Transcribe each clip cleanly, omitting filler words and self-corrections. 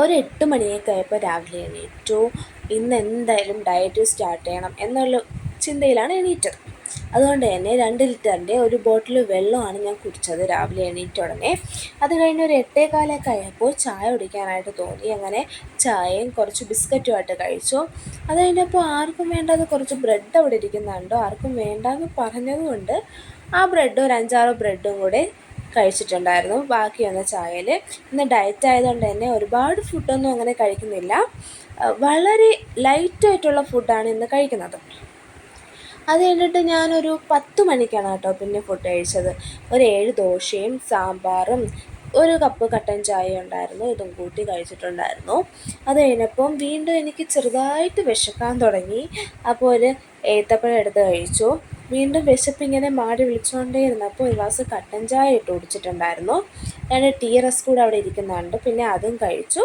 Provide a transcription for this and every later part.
ഒരു 8 മണിയൊക്കെ ആയപ്പോൾ രാവിലെ എണീറ്റു. ഇന്ന് എന്തായാലും ഡയറ്റ് സ്റ്റാർട്ട് ചെയ്യണം എന്നുള്ള ചിന്തയിലാണ് എണീറ്റത്. അതുകൊണ്ട് തന്നെ 2 ലിറ്ററിൻ്റെ ഒരു ബോട്ടിൽ വെള്ളമാണ് ഞാൻ കുടിച്ചത് രാവിലെ എണീറ്റ ഉടനെ. അത് കഴിഞ്ഞ് ഒരു 8:15 ആയപ്പോൾ ചായ കുടിക്കാനായിട്ട് തോന്നി. അങ്ങനെ ചായയും കുറച്ച് ബിസ്ക്കറ്റുമായിട്ട് കഴിച്ചു. അത് കഴിഞ്ഞപ്പോൾ ആർക്കും വേണ്ടാതെ കുറച്ച് ബ്രെഡ് അവിടെ ഇരിക്കുന്നുണ്ടോ, ആർക്കും വേണ്ടാന്ന് പറഞ്ഞതുകൊണ്ട് ആ ബ്രെഡ് ഒരു 5-6 ബ്രെഡും കൂടെ കഴിച്ചിട്ടുണ്ടായിരുന്നു. ബാക്കി വന്ന ചായയിൽ. ഇന്ന് ഡയറ്റ് ആയതുകൊണ്ട് തന്നെ ഒരുപാട് ഫുഡൊന്നും അങ്ങനെ കഴിക്കുന്നില്ല. വളരെ ലൈറ്റായിട്ടുള്ള ഫുഡാണ് ഇന്ന് കഴിക്കുന്നത്. അത് കഴിഞ്ഞിട്ട് ഞാനൊരു 10 മണിക്കാണ് കേട്ടോ പിന്നെ ഫുഡ് കഴിച്ചത്. ഒരു 7 ദോശയും സാമ്പാറും 1 കപ്പ് കട്ടൻ ചായ ഉണ്ടായിരുന്നു. ഇതും കൂട്ടി കഴിച്ചിട്ടുണ്ടായിരുന്നു. അത് കഴിഞ്ഞപ്പം വീണ്ടും എനിക്ക് ചെറുതായിട്ട് വിശക്കാൻ തുടങ്ങി. അപ്പോൾ ഒരു ഏത്തപ്പഴം എടുത്ത് കഴിച്ചു. വീണ്ടും വിശപ്പിങ്ങനെ മാടി വിളിച്ചുകൊണ്ടേയിരുന്നപ്പോൾ ഒരു ഗ്ലാസ് കട്ടൻ ചായ ഇട്ട് കുടിച്ചിട്ടുണ്ടായിരുന്നു. 2 ടീ റസ്ക് കൂടെ അവിടെ ഇരിക്കുന്നുണ്ട്. പിന്നെ അതും കഴിച്ചു.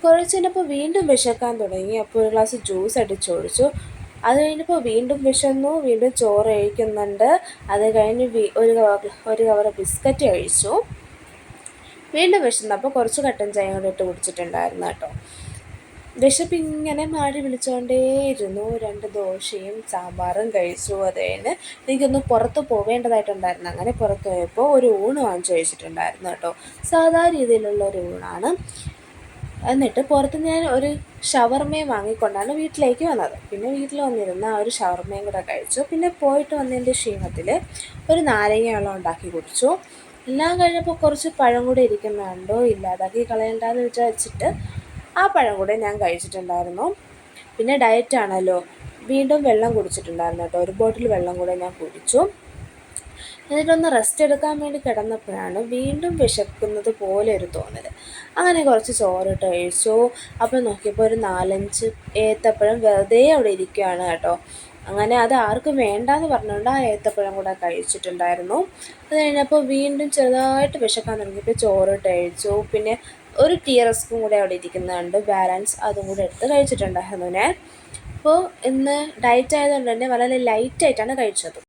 കുറച്ച് കഴിഞ്ഞപ്പോൾ വീണ്ടും വിശക്കാൻ തുടങ്ങി. അപ്പോൾ ഒരു ഗ്ലാസ് ജ്യൂസ് അടിച്ച് കുടിച്ചു. അത് കഴിഞ്ഞപ്പോൾ വീണ്ടും വിശന്നു. വീണ്ടും ചോറ് കഴിക്കുന്നുണ്ട്. അത് കഴിഞ്ഞ് ഒരു കവർ ബിസ്ക്കറ്റ് കഴിച്ചു. വീണ്ടും വിശന്നപ്പോൾ കുറച്ച് കട്ടൻ ചായ കൂടെ ഇട്ട് കുടിച്ചിട്ടുണ്ടായിരുന്നു കേട്ടോ. വിശപ്പ് ഇങ്ങനെ മാടി വിളിച്ചുകൊണ്ടേയിരുന്നു. 2 ദോശയും സാമ്പാറും കഴിച്ചു. അത് കഴിഞ്ഞ് എനിക്കൊന്ന് പുറത്ത് പോവേണ്ടതായിട്ടുണ്ടായിരുന്നു. അങ്ങനെ പുറത്ത് പോയപ്പോൾ ഒരു ഊണ് വാങ്ങിച്ച് കഴിച്ചിട്ടുണ്ടായിരുന്നു കേട്ടോ. സാധാ രീതിയിലുള്ള ഒരു ഊണാണ്. എന്നിട്ട് പുറത്ത് ഞാൻ ഒരു ഷവർമയും വാങ്ങിക്കൊണ്ടാണ് വീട്ടിലേക്ക് വന്നത്. പിന്നെ വീട്ടിൽ വന്നിരുന്ന ആ ഒരു ഷവർമയും കൂടെ കഴിച്ചു. പിന്നെ പോയിട്ട് വന്നതിൻ്റെ ക്ഷീണത്തിൽ ഒരു നാരങ്ങ വെള്ളം ഉണ്ടാക്കി കുടിച്ചു. എല്ലാം കഴിഞ്ഞപ്പോൾ കുറച്ച് പഴം കൂടെ ഇരിക്കുന്നുണ്ടോ, ഇല്ലാതാക്കി കളയണ്ടെന്ന് വിചാരിച്ചിട്ട് ആ പഴം കൂടെ ഞാൻ കഴിച്ചിട്ടുണ്ടായിരുന്നു. പിന്നെ ഡയറ്റാണല്ലോ, വീണ്ടും വെള്ളം കുടിച്ചിട്ടുണ്ടായിരുന്നു കേട്ടോ. ഒരു ബോട്ടിൽ വെള്ളം കൂടെ ഞാൻ കുടിച്ചു. എന്നിട്ടൊന്ന് റെസ്റ്റ് എടുക്കാൻ വേണ്ടി കിടന്നപ്പോഴാണ് വീണ്ടും വിശക്കുന്നത് പോലെ ഒരു തോന്നൽ. അങ്ങനെ കുറച്ച് ചോറിട്ട് കഴിച്ചു. അപ്പോൾ നോക്കിയപ്പോൾ ഒരു 4-5 ഏത്തപ്പഴം വെറുതെ അവിടെ ഇരിക്കുകയാണ് കേട്ടോ. അങ്ങനെ അത് ആർക്കും വേണ്ടാന്ന് പറഞ്ഞുകൊണ്ട് ആ ഏത്തപ്പഴം കൂടെ കഴിച്ചിട്ടുണ്ടായിരുന്നു. അത് കഴിഞ്ഞപ്പോൾ വീണ്ടും ചെറുതായിട്ട് വിശക്കാൻ തുടങ്ങിയപ്പോൾ ചോറിട്ട് കഴിച്ചു. പിന്നെ ഒരു ടീ റസ്കും കൂടെ അവിടെ ഇരിക്കുന്നുണ്ട്, ബാലൻസ് അതും കൂടെ എടുത്ത് കഴിച്ചിട്ടുണ്ടായിരുന്നു ഞാൻ. അപ്പോൾ ഇന്ന് ഡയറ്റ് ആയതുകൊണ്ട് തന്നെ വളരെ ലൈറ്റായിട്ടാണ് കഴിച്ചത്.